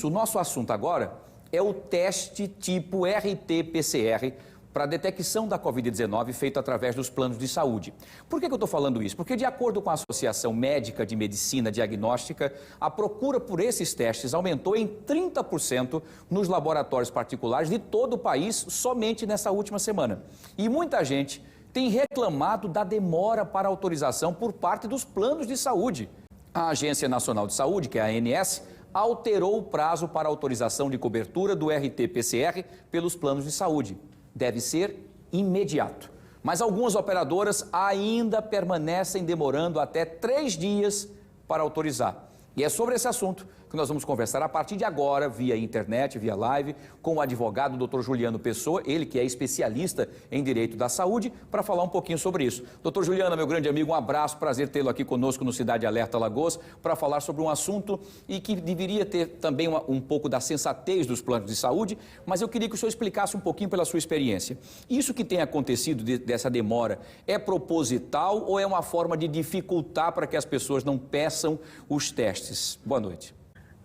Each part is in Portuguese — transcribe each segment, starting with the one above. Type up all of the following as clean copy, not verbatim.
isso, o nosso assunto agora é o teste tipo RT-PCR para detecção da Covid-19 feito através dos planos de saúde. Por que eu estou falando isso? Porque, de acordo com a Associação Médica de Medicina Diagnóstica, a procura por esses testes aumentou em 30% nos laboratórios particulares de todo o país somente nessa última semana. E muita gente tem reclamado da demora para autorização por parte dos planos de saúde. A Agência Nacional de Saúde, que é a ANS, alterou o prazo para autorização de cobertura do RT-PCR pelos planos de saúde. Deve ser imediato. Mas algumas operadoras ainda permanecem demorando até 3 dias para autorizar. E é sobre esse assunto que nós vamos conversar a partir de agora, via internet, via live, com o advogado Dr. Juliano Pessoa, ele que é especialista em direito da saúde, para falar um pouquinho sobre isso. Dr. Juliano, meu grande amigo, um abraço, prazer tê-lo aqui conosco no Cidade Alerta Alagoas, para falar sobre um assunto e que deveria ter também um pouco da sensatez dos planos de saúde, mas eu queria que o senhor explicasse um pouquinho pela sua experiência. Isso que tem acontecido dessa demora é proposital ou é uma forma de dificultar para que as pessoas não peçam os testes? Boa noite.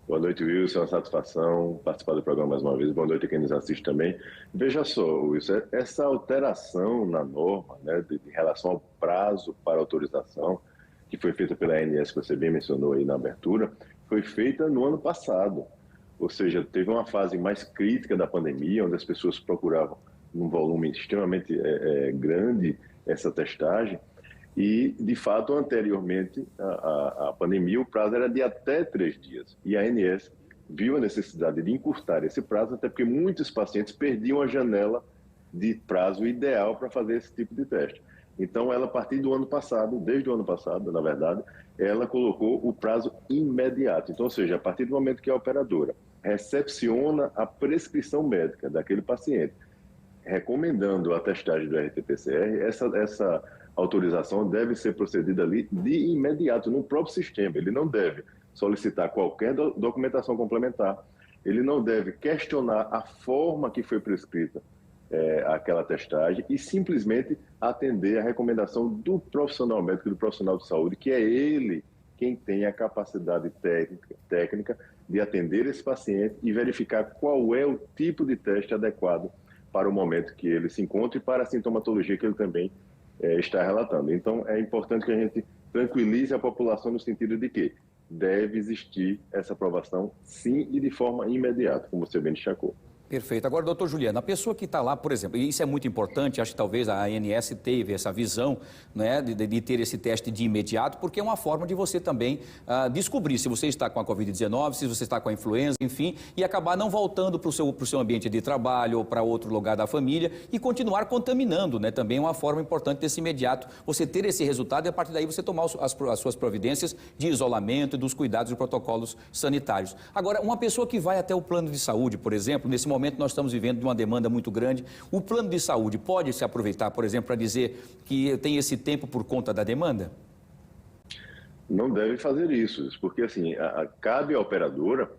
Boa noite, Wilson. É uma satisfação participar do programa mais uma vez. Boa noite a quem nos assiste também. Veja só, Wilson, essa alteração na norma, né, de relação ao prazo para autorização, que foi feita pela ANS, que você bem mencionou aí na abertura, foi feita no ano passado. Ou seja, teve uma fase mais crítica da pandemia, onde as pessoas procuravam num volume extremamente grande essa testagem. E, de fato, anteriormente à pandemia, o prazo era de até 3 dias. E a ANS viu a necessidade de encurtar esse prazo, até porque muitos pacientes perdiam a janela de prazo ideal para fazer esse tipo de teste. Então, ela, a partir do ano passado, desde o ano passado, na verdade, ela colocou o prazo imediato. Então, ou seja, a partir do momento que a operadora recepciona a prescrição médica daquele paciente, recomendando a testagem do RT-PCR, essa autorização deve ser procedida ali de imediato no próprio sistema. Ele não deve solicitar qualquer documentação complementar, ele não deve questionar a forma que foi prescrita aquela testagem e simplesmente atender a recomendação do profissional médico, do profissional de saúde, que é ele quem tem a capacidade técnica de atender esse paciente e verificar qual é o tipo de teste adequado para o momento que ele se encontra e para a sintomatologia que ele também está relatando. Então, é importante que a gente tranquilize a população no sentido de que deve existir essa aprovação, sim, e de forma imediata, como você bem destacou. Perfeito. Agora, doutor Juliano, a pessoa que está lá, por exemplo, e isso é muito importante, acho que talvez a ANS teve essa visão, né, de ter esse teste de imediato, porque é uma forma de você também descobrir se você está com a Covid-19, se você está com a influenza, enfim, e acabar não voltando para o seu ambiente de trabalho ou para outro lugar da família e continuar contaminando, né? Também é uma forma importante desse imediato, você ter esse resultado e a partir daí você tomar as suas providências de isolamento e dos cuidados e protocolos sanitários. Agora, uma pessoa que vai até o plano de saúde, por exemplo, nesse momento nós estamos vivendo de uma demanda muito grande. O plano de saúde pode se aproveitar, por exemplo, para dizer que tem esse tempo por conta da demanda? Não deve fazer isso, porque assim, cabe à operadora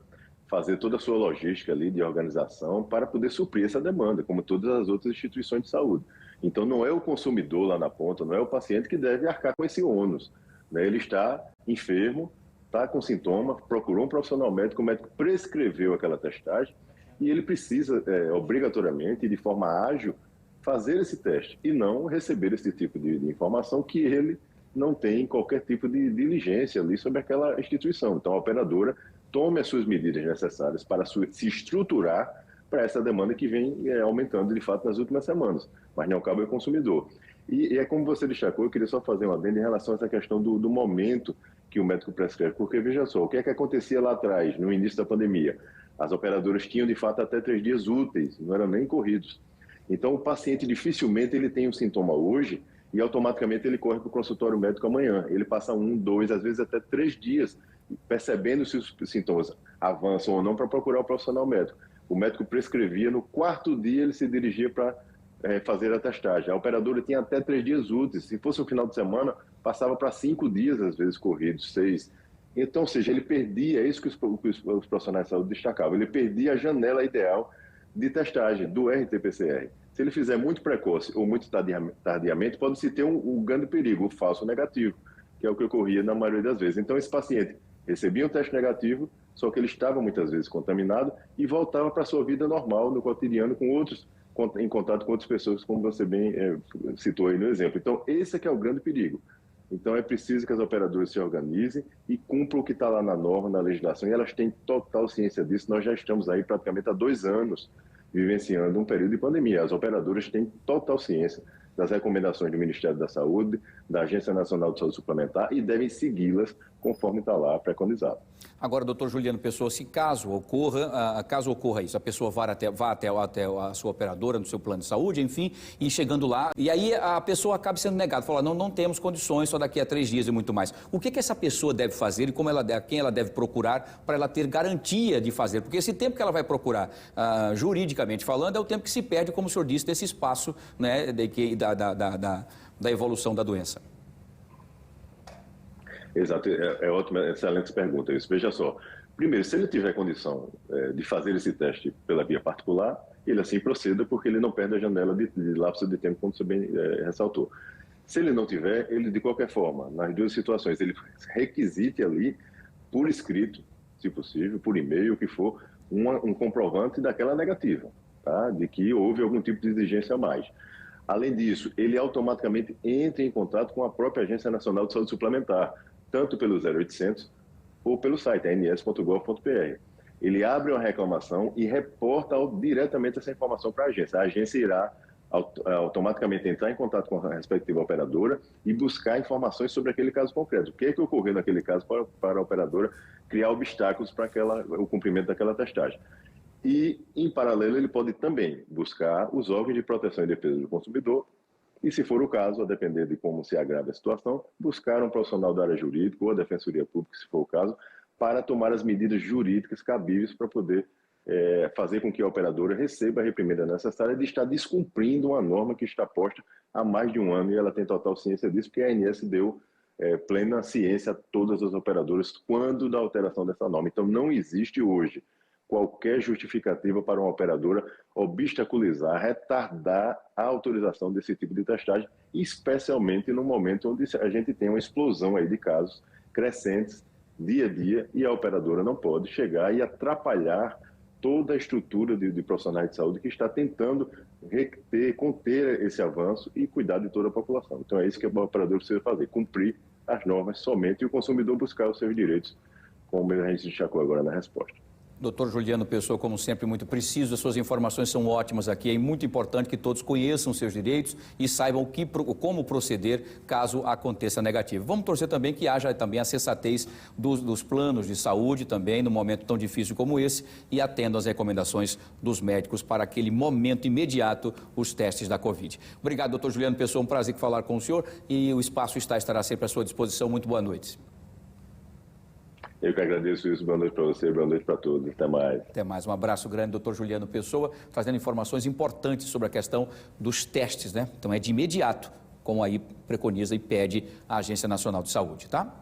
fazer toda a sua logística ali de organização para poder suprir essa demanda, como todas as outras instituições de saúde. Então não é o consumidor lá na ponta, não é o paciente que deve arcar com esse ônus, né? Ele está enfermo, está com sintoma, procurou um profissional médico, o médico prescreveu aquela testagem, e ele precisa, obrigatoriamente, de forma ágil, fazer esse teste e não receber esse tipo de informação que ele não tem qualquer tipo de diligência ali sobre aquela instituição. Então, a operadora tome as suas medidas necessárias para se estruturar para essa demanda que vem aumentando, de fato, nas últimas semanas, mas não cabe ao consumidor. E é como você destacou, eu queria só fazer uma adendo em relação a essa questão do momento que o médico prescreve, porque, veja só, o que é que acontecia lá atrás, no início da pandemia? As operadoras tinham, de fato, até 3 dias úteis, não eram nem corridos. Então, o paciente dificilmente ele tem um sintoma hoje e automaticamente ele corre para o consultório médico amanhã. Ele passa 1, 2, às vezes até 3 dias, percebendo se os sintomas avançam ou não para procurar o profissional médico. O médico prescrevia, no 4º dia ele se dirigia para fazer a testagem. A operadora tinha até 3 dias úteis. Se fosse um final de semana, passava para 5 dias, às vezes corridos, 6. Então, ou seja, ele perdia, é isso que os profissionais de saúde destacavam, ele perdia a janela ideal de testagem do RT-PCR. Se ele fizer muito precoce ou muito tardiamente, pode-se ter um grande perigo, o falso negativo, que é o que ocorria na maioria das vezes. Então, esse paciente recebia um teste negativo, só que ele estava muitas vezes contaminado e voltava para a sua vida normal, no cotidiano, em contato com outras pessoas, como você bem citou aí no exemplo. Então, esse é que é o grande perigo. Então, é preciso que as operadoras se organizem e cumpram o que está lá na norma, na legislação, e elas têm total ciência disso. Nós já estamos aí praticamente há 2 anos vivenciando um período de pandemia. As operadoras têm total ciência das recomendações do Ministério da Saúde, da Agência Nacional de Saúde Suplementar, e devem segui-las conforme está lá preconizado. Agora, doutor Juliano Pessoa, se caso ocorra isso, a pessoa vá até a sua operadora, no seu plano de saúde, enfim, e chegando lá, e aí a pessoa acaba sendo negada, fala, não temos condições, só daqui a 3 dias e muito mais. O que essa pessoa deve fazer e quem ela deve procurar para ela ter garantia de fazer? Porque esse tempo que ela vai procurar, juridicamente falando, é o tempo que se perde, como o senhor disse, desse espaço, né, da evolução da doença. Exato, é ótima, excelente pergunta isso. Veja só, primeiro, se ele tiver condição de fazer esse teste pela via particular, ele assim proceda, porque ele não perde a janela de lapso de tempo, como você bem ressaltou. Se ele não tiver, ele de qualquer forma, nas 2 situações, ele requisite ali, por escrito, se possível, por e-mail, o que for, um comprovante daquela negativa, tá? De que houve algum tipo de exigência a mais. Além disso, ele automaticamente entra em contato com a própria Agência Nacional de Saúde Suplementar, tanto pelo 0800 ou pelo site ans.gov.br. Ele abre uma reclamação e reporta diretamente essa informação para a agência. A agência irá automaticamente entrar em contato com a respectiva operadora e buscar informações sobre aquele caso concreto. O que é que ocorreu naquele caso para a operadora criar obstáculos para o cumprimento daquela testagem. E, em paralelo, ele pode também buscar os órgãos de proteção e defesa do consumidor e, se for o caso, a depender de como se agrava a situação, buscar um profissional da área jurídica ou a Defensoria Pública, se for o caso, para tomar as medidas jurídicas cabíveis para poder fazer com que a operadora receba a reprimenda necessária de estar descumprindo uma norma que está posta há mais de 1 ano, e ela tem total ciência disso, porque a ANS deu plena ciência a todas as operadoras quando da alteração dessa norma. Então, não existe hoje qualquer justificativa para uma operadora obstaculizar, retardar a autorização desse tipo de testagem, especialmente no momento onde a gente tem uma explosão aí de casos crescentes dia a dia, e a operadora não pode chegar e atrapalhar toda a estrutura de profissionais de saúde que está tentando conter esse avanço e cuidar de toda a população. Então é isso que a operadora precisa fazer, cumprir as normas somente, e o consumidor buscar os seus direitos, como a gente destacou agora na resposta. Doutor Juliano Pessoa, como sempre, muito preciso, as suas informações são ótimas aqui. É muito importante que todos conheçam seus direitos e saibam como proceder caso aconteça negativo. Vamos torcer também que haja também a sensatez dos planos de saúde também, num momento tão difícil como esse, e atendam às recomendações dos médicos para aquele momento imediato, os testes da Covid. Obrigado, doutor Juliano Pessoa, um prazer falar com o senhor, e o espaço estará sempre à sua disposição. Muito boa noite. Eu que agradeço isso. Boa noite para você, boa noite para todos. Até mais. Até mais. Um abraço grande, doutor Juliano Pessoa, trazendo informações importantes sobre a questão dos testes, né? Então é de imediato, como aí preconiza e pede a Agência Nacional de Saúde, tá?